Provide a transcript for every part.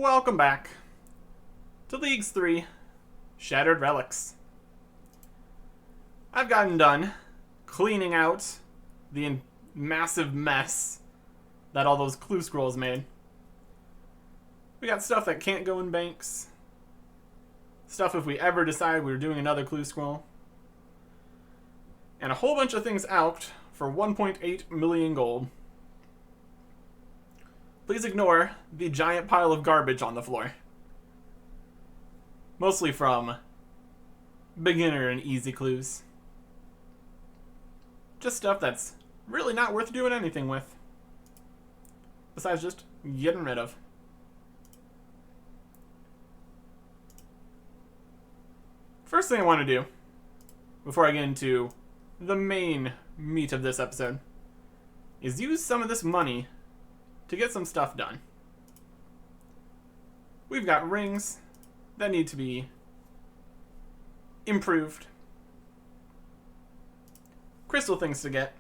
Welcome back to Leagues 3 Shattered Relics. I've gotten done cleaning out the massive mess that all those clue scrolls made. We got stuff that can't go in banks. Stuff if we ever decide we're doing another clue scroll. And a whole bunch of things out for 1.8 million gold. Please ignore the giant pile of garbage on the floor. Mostly from beginner and easy clues. Just stuff that's really not worth doing anything with. Besides just getting rid of. First thing I want to do, before I get into the main meat of this episode, is use some of this money to get some stuff done. We've got rings that need to be improved, crystal things to get,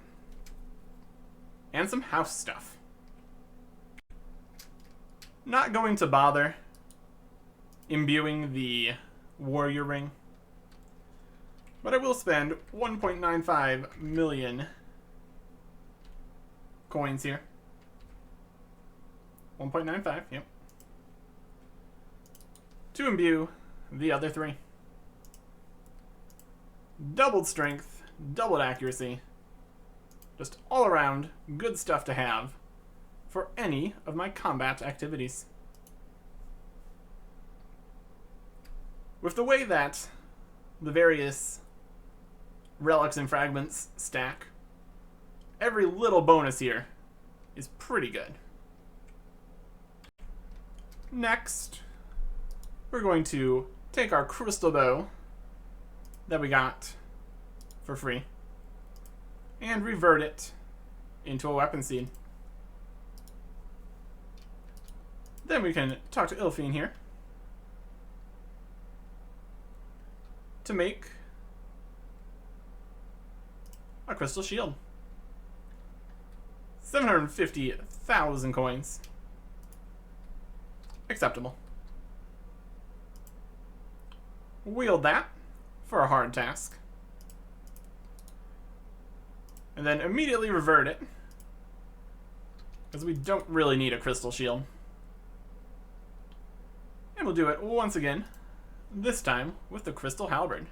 and some house stuff. Not going to bother imbuing the warrior ring, but I will spend 1.95 million coins here. 1.95, yep. To imbue the other three. Doubled strength, doubled accuracy. Just all around good stuff to have for any of my combat activities. With the way that the various relics and fragments stack, every little bonus here is pretty good. Next, we're going to take our crystal bow that we got for free and revert it into a weapon seed. Then we can talk to Ilfine here to make a crystal shield. 750,000 coins. Acceptable. Wield that for a hard task. And then immediately revert it, because we don't really need a crystal shield. And we'll do it once again, this time with the crystal halberd.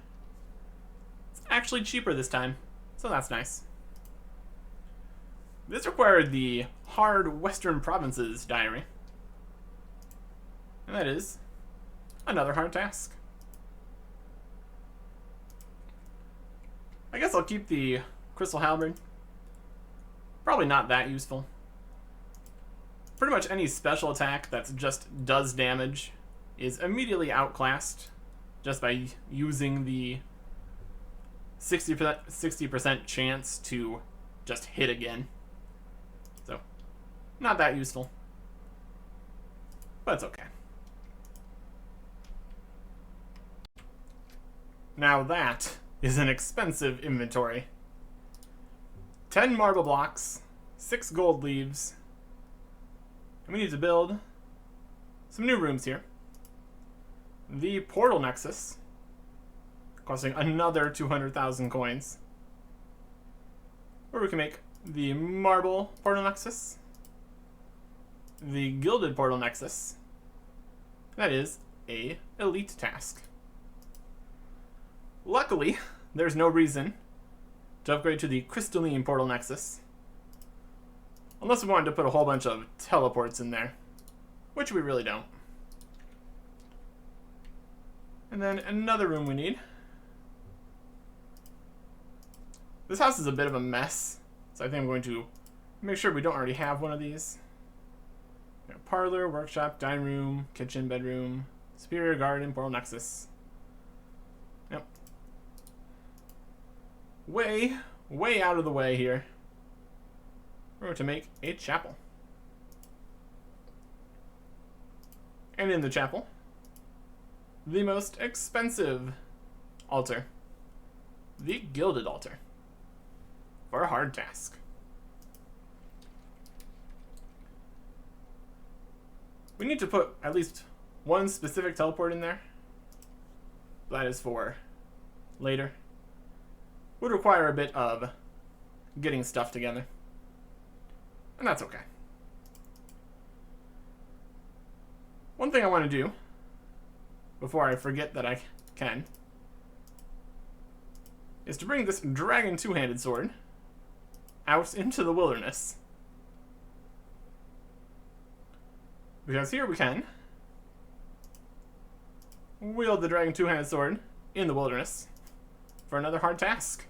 It's actually cheaper this time, so that's nice. This required the Hard Western Provinces diary. And that is another hard task. I guess I'll keep the crystal halberd. Probably not that useful. Pretty much any special attack that just does damage is immediately outclassed just by using the 60% chance to just hit again. So, not that useful. But it's okay. Now that is an expensive inventory. 10 marble blocks, 6 gold leaves, and we need to build some new rooms here. The portal nexus, costing another 200,000 coins. Or we can make the marble portal nexus, the gilded portal nexus. That is a elite task. Luckily, there's no reason to upgrade to the crystalline portal nexus, unless we wanted to put a whole bunch of teleports in there, which we really don't. And then another room we need. This house is a bit of a mess, so I think I'm going to make sure we don't already have one of these. Parlor, workshop, dining room, kitchen, bedroom, superior garden, portal nexus. Yep. Way out of the way here. We're going to make a chapel. And in the chapel, the most expensive altar. The gilded altar. For a hard task. We need to put at least one specific teleport in there. That is for later. Would require a bit of getting stuff together. And that's okay. One thing I want to do, before I forget that I can, is to bring this dragon two-handed sword out into the wilderness. Because here we can wield the dragon two-handed sword in the wilderness for another hard task.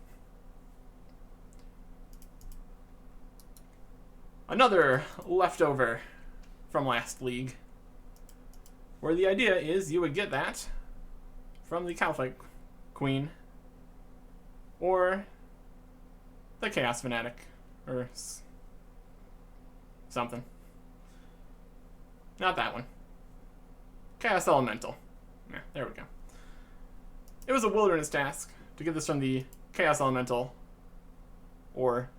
Another leftover from last league, where the idea is you would get that from the Cowfight Queen or the Chaos Fanatic or something. Not that one. Chaos Elemental. Yeah, there we go. It was a wilderness task to get this from the Chaos Elemental or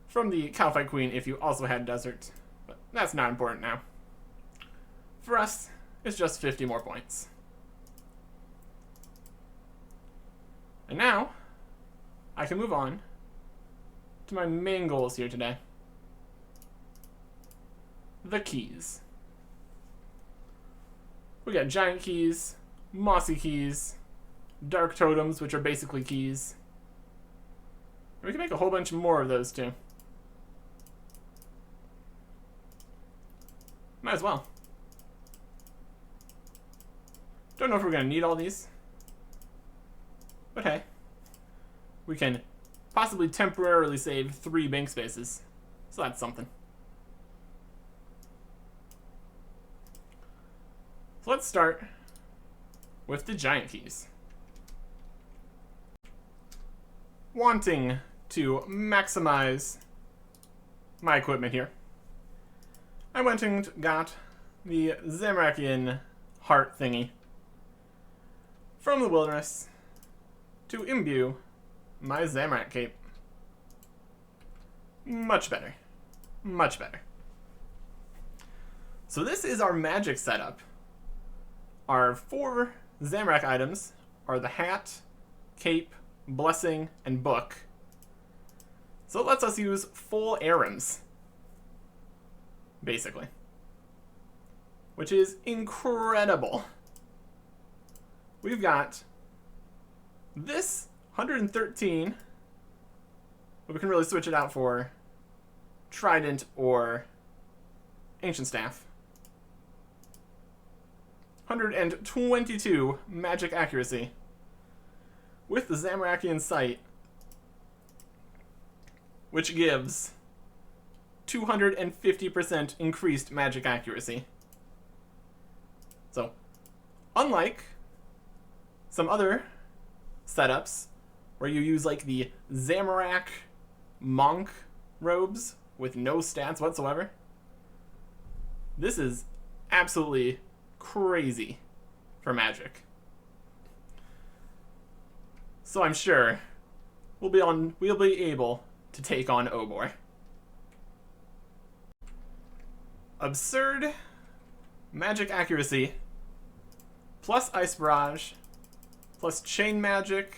from the Cowfight Queen if you also had Desert. But that's not important now. For us, it's just 50 more points. And now, I can move on to my main goals here today. The keys. We got giant keys, mossy keys, dark totems, which are basically keys. And we can make a whole bunch more of those too. Might as well. Don't know if we're going to need all these. But hey, we can possibly temporarily save 3 bank spaces. So that's something. So let's start with the giant keys. Wanting to maximize my equipment here, I went and got the Zamorakian heart thingy from the wilderness to imbue my Zamorak cape. Much better. Much better. So this is our magic setup. Our 4 Zamorak items are the hat, cape, blessing, and book. So it lets us use full errands, basically. Which is incredible. We've got this 113, but we can really switch it out for Trident or Ancient Staff. 122 magic accuracy with the Zamorakian sight, which gives 250% increased magic accuracy. So, unlike some other setups where you use like the Zamorak monk robes with no stats whatsoever, this is absolutely crazy for magic. So I'm sure we'll be able to take on Obor. Absurd magic accuracy plus Ice Barrage plus Chain Magic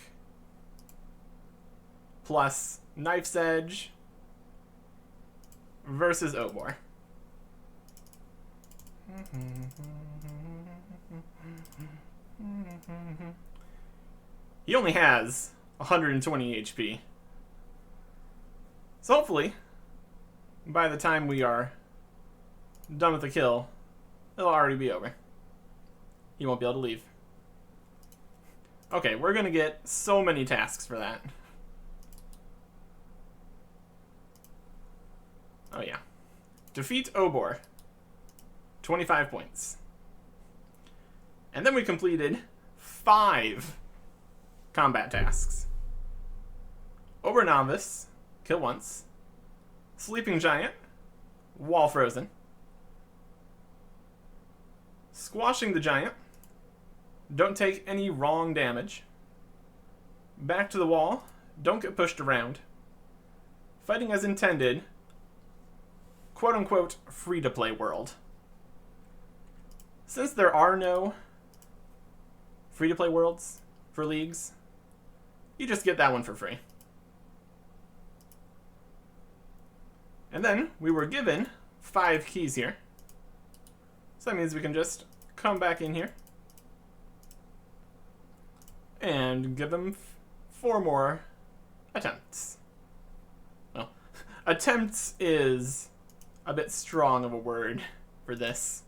plus Knife's Edge versus Obor. He only has 120 HP. So hopefully, by the time we are done with the kill, it'll already be over. He won't be able to leave. Okay, we're gonna get so many tasks for that. Oh yeah. Defeat Obor. 25 points. And then we completed 5 combat tasks. Obor Novice, kill once. Sleeping Giant, wall frozen. Squashing the Giant, don't take any wrong damage. Back to the wall, don't get pushed around. Fighting as intended, quote unquote free to play world. Since there are no free-to-play worlds for leagues, you just get that one for free. And then we were given 5 keys here. So that means we can just come back in here and give them 4 more attempts. Well, attempts is a bit strong of a word for this.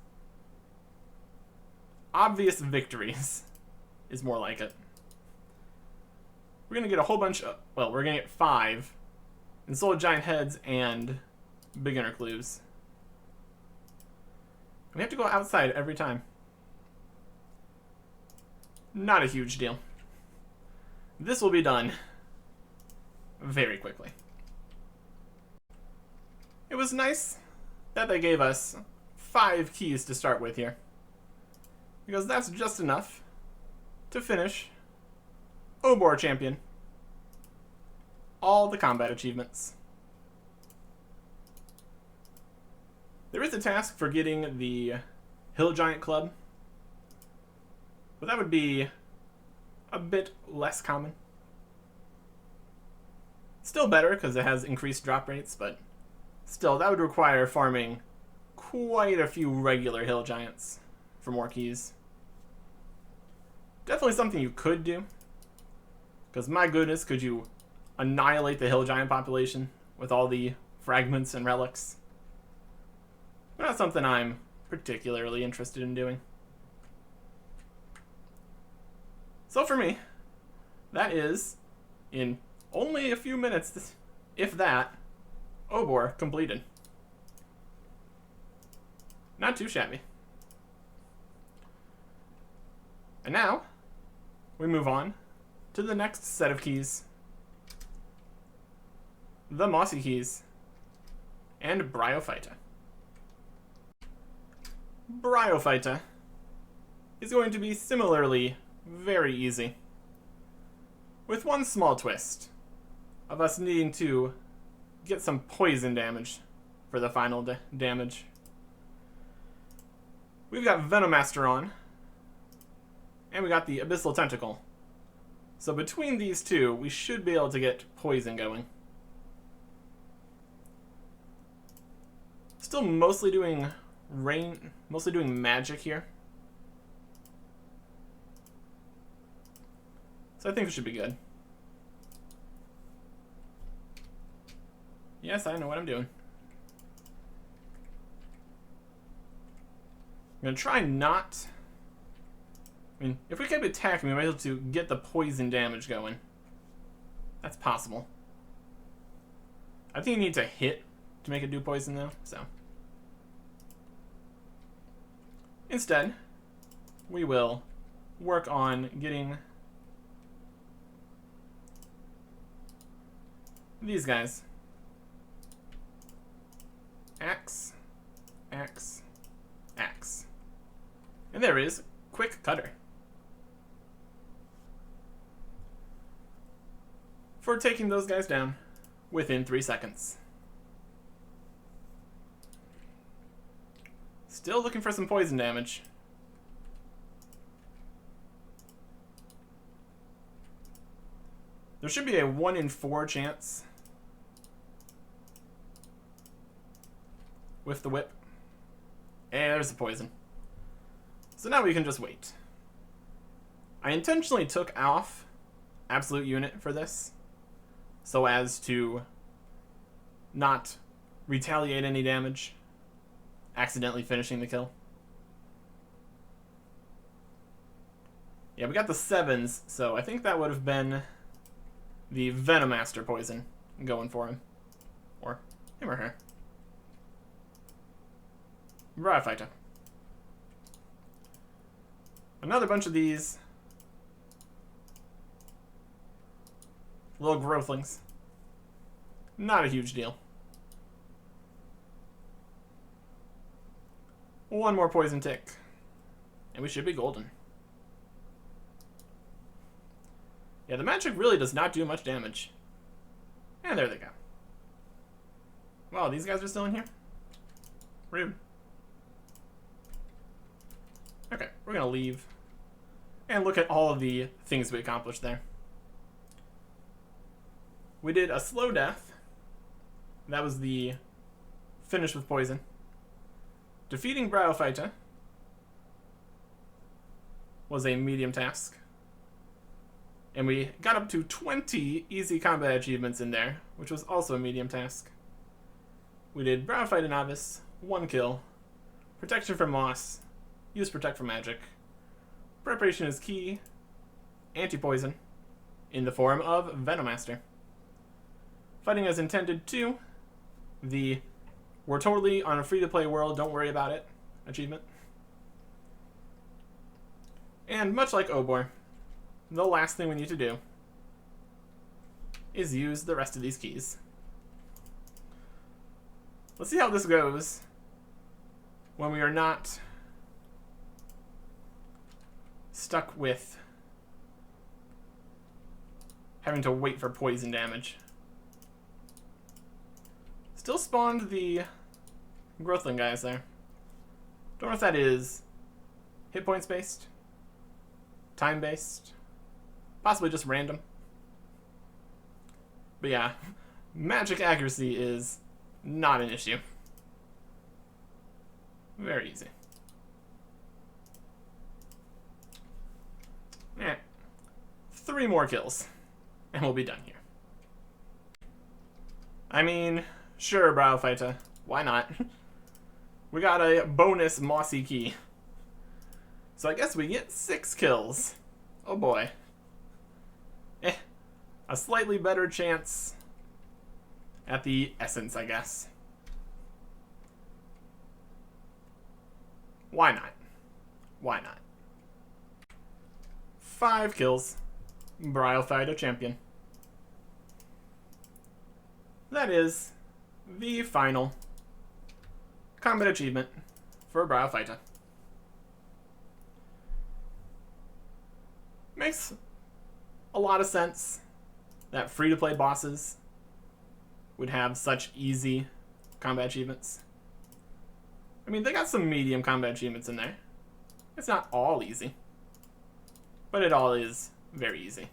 Obvious victories is more like it. We're going to get a whole bunch of, well, we're going to get 5 Ensouled Giant Heads and beginner clues. We have to go outside every time. Not a huge deal. This will be done very quickly. It was nice that they gave us 5 keys to start with here, because that's just enough to finish Obor Champion. All the combat achievements. There is a task for getting the Hill Giant Club, but that would be a bit less common. Still better because it has increased drop rates, but still, that would require farming quite a few regular Hill Giants for more keys. Definitely something you could do, because my goodness, could you annihilate the Hill Giant population with all the fragments and relics. But not something I'm particularly interested in doing. So for me, that is, in only a few minutes, if that, Obor completed. Not too shabby. And now, we move on to the next set of keys. The Mossy Keys and Bryophyta. Bryophyta is going to be similarly very easy, with one small twist of us needing to get some poison damage for the final damage. We've got Venomaster on, and we got the Abyssal Tentacle. So between these two, we should be able to get poison going. Still mostly doing magic here. So I think it should be good. Yes, I know what I'm doing. I'm going to try not... I mean, if we kept attacking, we might be able to get the poison damage going. That's possible. I think you need to hit to make it do poison, though, so... Instead, we will work on getting these guys. Axe, axe, axe. And there is Quick Cutter. For taking those guys down within 3 seconds. Still looking for some poison damage. There should be a 1 in 4 chance with the whip. And there's the poison. So now we can just wait. I intentionally took off Absolute Unit for this, so as to not retaliate any damage, accidentally finishing the kill. Yeah, we got the 7s, so I think that would have been the Venomaster poison going for him. Or him or her. Bryophyta. Another bunch of these little growthlings. Not a huge deal. One more poison tick, and we should be golden. Yeah, the magic really does not do much damage. And there they go. Wow, these guys are still in here? Rude. we're going to leave and look at all of the things we accomplished there. We did a slow death. That was the finish with poison. Defeating Bryophyta was a medium task. And we got up to 20 easy combat achievements in there, which was also a medium task. We did Bryophyta Novice, 1 kill. Protection from Moss. Use Protect from Magic. Preparation is key. Anti-poison. In the form of Venomaster. Fighting as intended 2. The We're totally on a free-to-play world, don't worry about it achievement. And much like Obor, the last thing we need to do is use the rest of these keys. Let's see how this goes when we are not stuck with having to wait for poison damage. Still spawned the Growthling guys there. Don't know if that is hit points based, time based, possibly just random. But yeah, magic accuracy is not an issue. Very easy. Yeah, 3 more kills, and we'll be done here. I mean, sure, Bryophyta, why not? We got a bonus Mossy key. So I guess we get 6 kills. Oh boy. A slightly better chance at the essence, I guess. Why not? Why not? 5 kills. Bryophyta champion. That is the final combat achievement for Bryophyta. Makes a lot of sense that free-to-play bosses would have such easy combat achievements. I mean, they got some medium combat achievements in there. It's not all easy, but it all is very easy.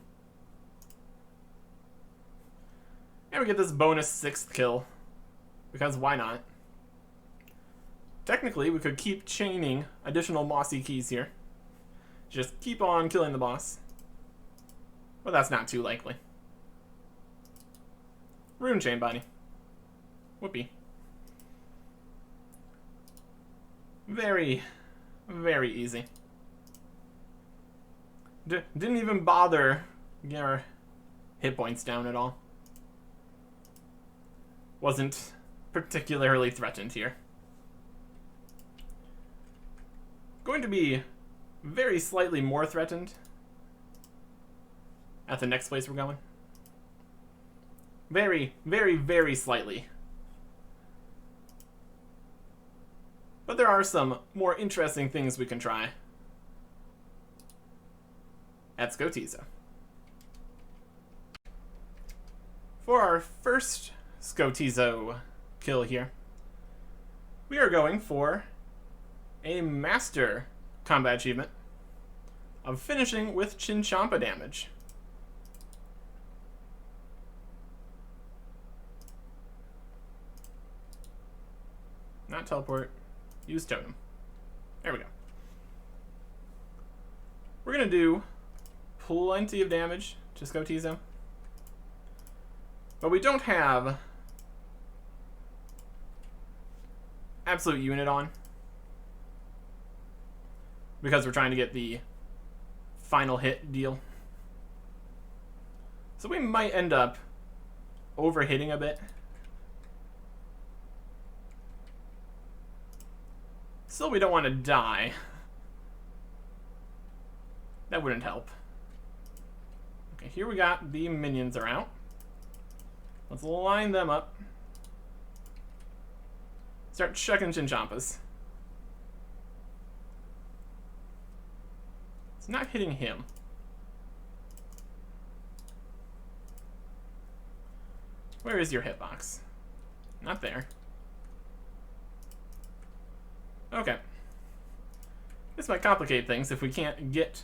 And we get this bonus 6th kill, because why not? Technically, we could keep chaining additional Mossy keys here. Just keep on killing the boss. But that's not too likely. Rune Chain Body. Whoopee. Very, very easy. Didn't even bother getting our hit points down at all. Wasn't particularly threatened here. Going to be very slightly more threatened at the next place we're going. Very, very, very slightly. But there are some more interesting things we can try at Skotizo. For our first Skotizo kill here, we are going for a master combat achievement of finishing with Chinchompa damage. Not teleport. Use totem. There we go. We're going to do plenty of damage to Skotizo. But we don't have absolute unit on, because we're trying to get the final hit deal. So we might end up overhitting a bit. Still, we don't want to die. That wouldn't help. Okay, here we got the minions are out. Let's line them up. Start chucking Chinchompas. It's not hitting him. Where is your hitbox? Not there. Okay. This might complicate things if we can't get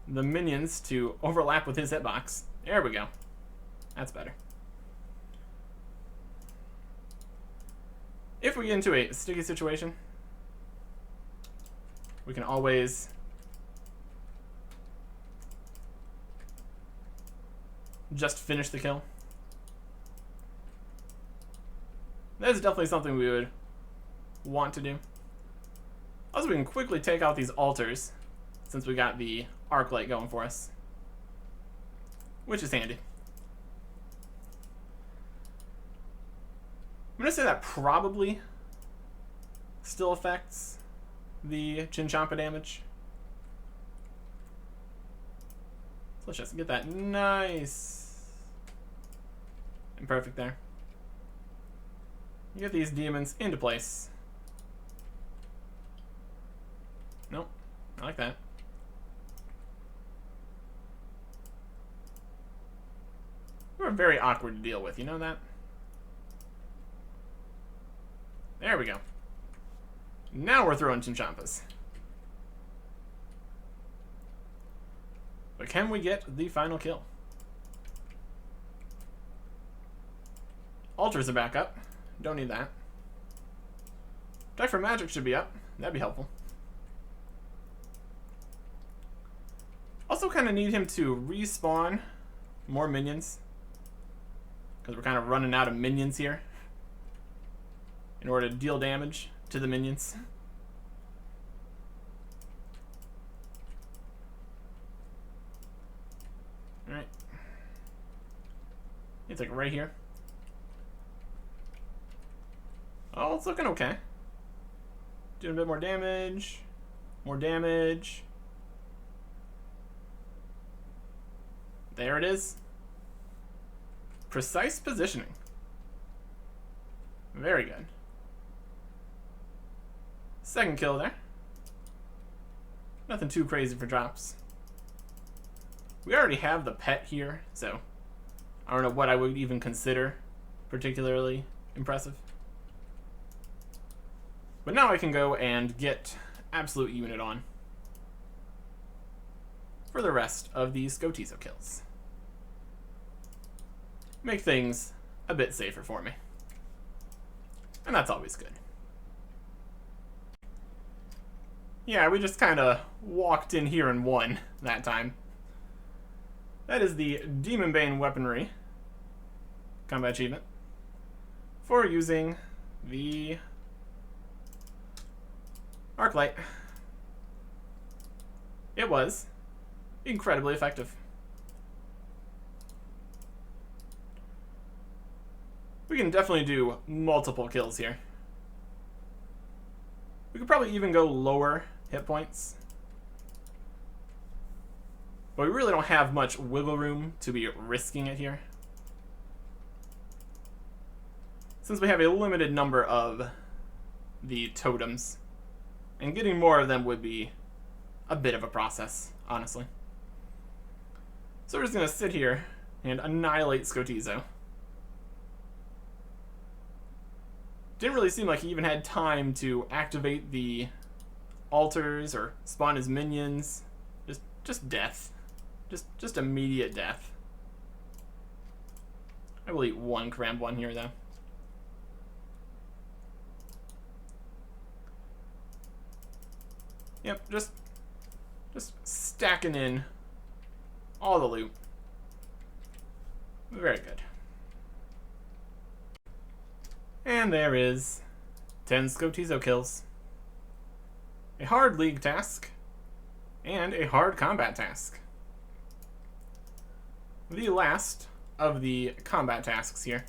the minions to overlap with his hitbox. There we go. That's better. If we get into a sticky situation, we can always just finish the kill. That is definitely something we would want to do. Also, we can quickly take out these altars since we got the arc light going for us, which is handy. I'm going to say that probably still affects the Chinchompa damage. So let's just get that nice and perfect there. You get these demons into place. Nope, I like that. We're very awkward to deal with, you know that? There we go. Now we're throwing Chinchompas. But can we get the final kill? Altars are back up. Don't need that. Deck for Magic should be up. That'd be helpful. Also kind of need him to respawn more minions, because we're kind of running out of minions here in order to deal damage to the minions. Alright. It's like right here. Oh, it's looking okay. Doing a bit more damage. More damage. There it is. Precise positioning. Very good. Second kill there. Nothing too crazy for drops. We already have the pet here, so I don't know what I would even consider particularly impressive. But now I can go and get absolute unit on for the rest of these Scotizo kills. Make things a bit safer for me. And that's always good. Yeah, we just kind of walked in here and won that time. That is the Demon Bane weaponry combat achievement for using the arc light. It was incredibly effective. We can definitely do multiple kills here. We could probably even go lower hit points, but we really don't have much wiggle room to be risking it here, since we have a limited number of the totems, and getting more of them would be a bit of a process, honestly. So we're just going to sit here and annihilate Scotizo. Didn't really seem like he even had time to activate the altars or spawn his minions. Just death. Just immediate death. I will eat one crammed one here, though. Yep, just stacking in all the loot. Very good. And there is 10 Scotizo kills. A hard league task and a hard combat task. The last of the combat tasks here.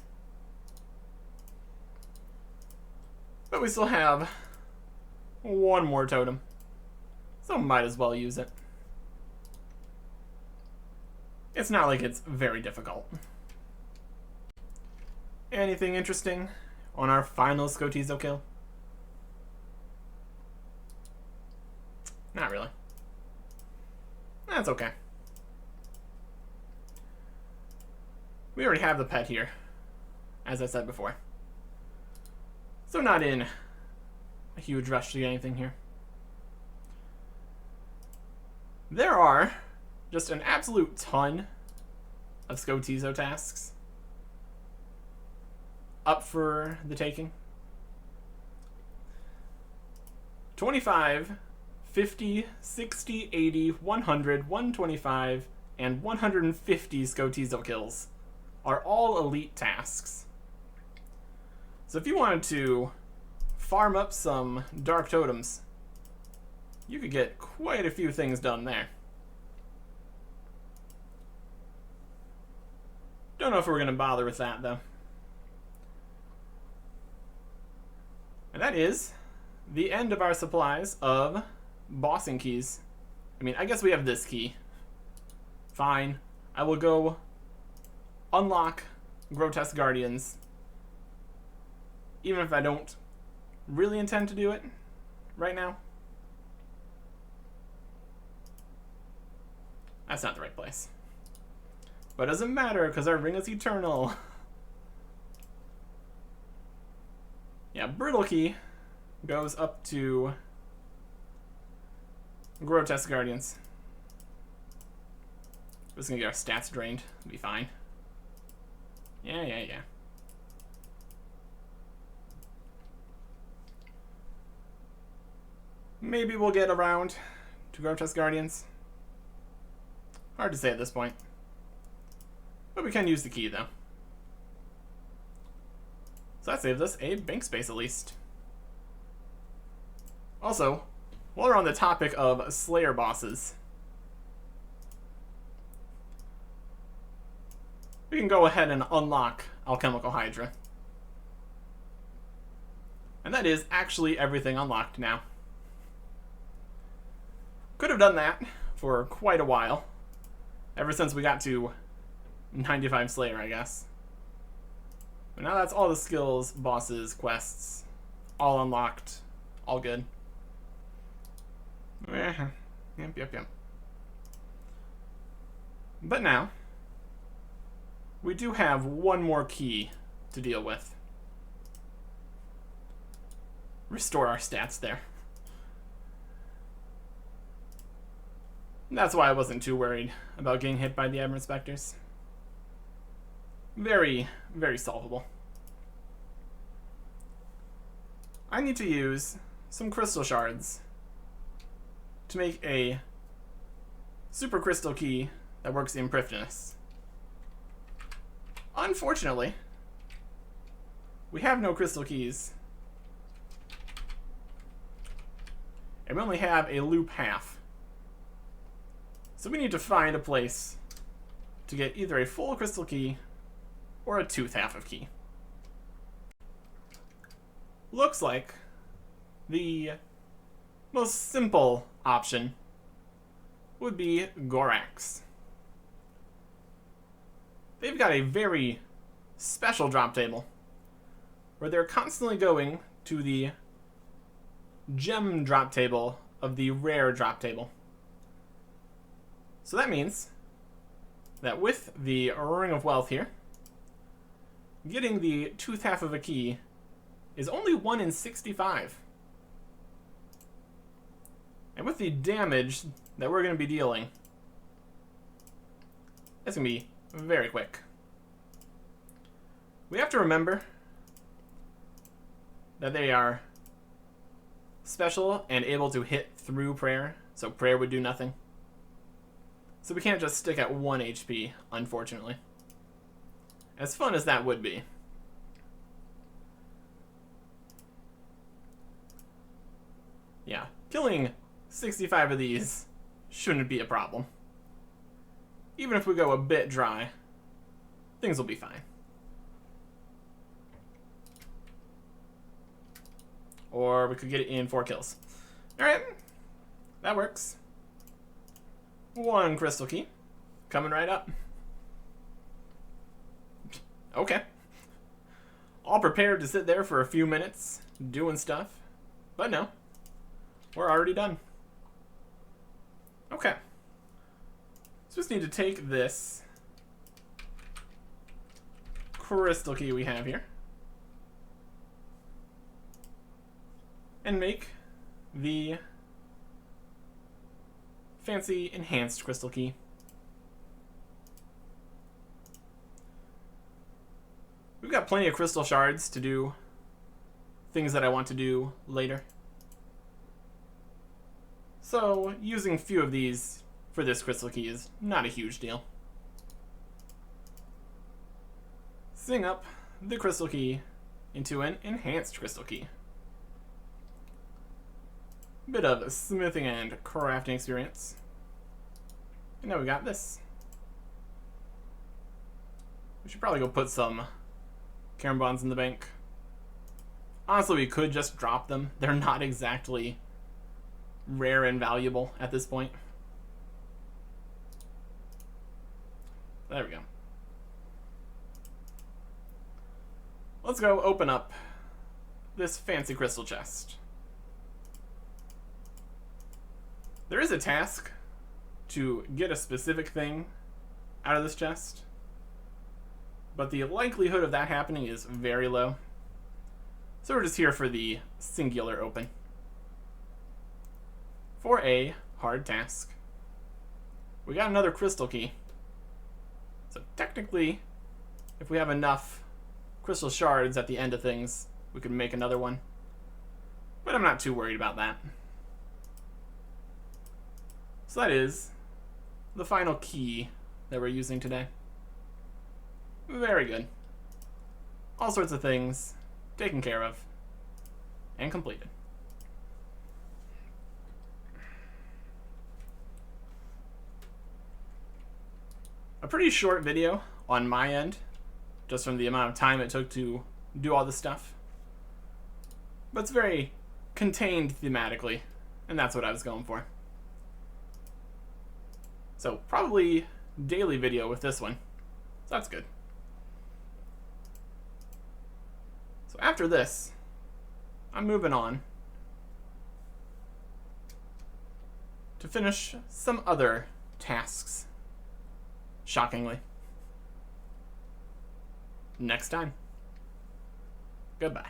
But we still have one more totem, so might as well use it. It's not like it's very difficult. Anything interesting on our final Scotizo kill? Not really. That's okay. We already have the pet here, as I said before. So not in a huge rush to get anything here. There are just an absolute ton of Scotizo tasks up for the taking. 25, 50, 60, 80, 100, 125, and 150 Scotizo kills are all elite tasks. So if you wanted to farm up some Dark Totems, you could get quite a few things done there. Don't know if we're going to bother with that, though. And that is the end of our supplies of bossing keys. I mean, I guess we have this key. Fine. I will go unlock Grotesque Guardians, even if I don't really intend to do it right now. That's not the right place. But it doesn't matter, because our ring is eternal. Yeah, Brittle Key goes up to Grotesque Guardians. We're just gonna get our stats drained. It'll be fine. Yeah. Maybe we'll get around to Grotesque Guardians. Hard to say at this point. But we can use the key, though. So that saves us a bank space, at least. Also, while we're on the topic of Slayer bosses, we can go ahead and unlock Alchemical Hydra. And that is actually everything unlocked now. Could have done that for quite a while. Ever since we got to 95 Slayer, I guess. But now that's all the skills, bosses, quests, all unlocked, all good. Yep. But now, we do have one more key to deal with. Restore our stats there. That's why I wasn't too worried about getting hit by the Aberrant Spectres. Very, very solvable. I need to use some crystal shards to make a super crystal key that works in Prifddinas. Unfortunately, we have no crystal keys. And we only have a loop half. So we need to find a place to get either a full crystal key or a tooth half of key. Looks like the most simple option would be Gorax. They've got a very special drop table where they're constantly going to the gem drop table of the rare drop table. So that means that with the Ring of Wealth here, getting the tooth half of a key is only 1 in 65. And with the damage that we're going to be dealing, it's going to be very quick. We have to remember that they are special and able to hit through prayer, so prayer would do nothing. So we can't just stick at 1 HP, unfortunately. As fun as that would be. Yeah, killing 65 of these shouldn't be a problem. Even if we go a bit dry, things will be fine. Or we could get it in 4 kills. Alright, that works. 1 crystal key. Coming right up. Okay. All prepared to sit there for a few minutes, doing stuff. But no. We're already done. Okay. So just need to take this crystal key we have here and make the fancy enhanced crystal key. We've got plenty of crystal shards to do things that I want to do later. So using a few of these for this crystal key is not a huge deal. Setting up the crystal key into an enhanced crystal key. Bit of smithing and crafting experience. And now we got this. We should probably go put some Karen bonds in the bank. Honestly, we could just drop them. They're not exactly rare and valuable at this point. There we go. Let's go open up this fancy crystal chest. There is a task to get a specific thing out of this chest, but the likelihood of that happening is very low. So we're just here for the singular open. For a hard task. We got another crystal key. So technically, if we have enough crystal shards at the end of things, we could make another one. But I'm not too worried about that. So that is the final key that we're using today. Very good. All sorts of things taken care of and completed. A pretty short video on my end, just from the amount of time it took to do all this stuff. But it's very contained thematically, and that's what I was going for. So probably daily video with this one. So that's good. So after this, I'm moving on to finish some other tasks. Shockingly. Next time. Goodbye.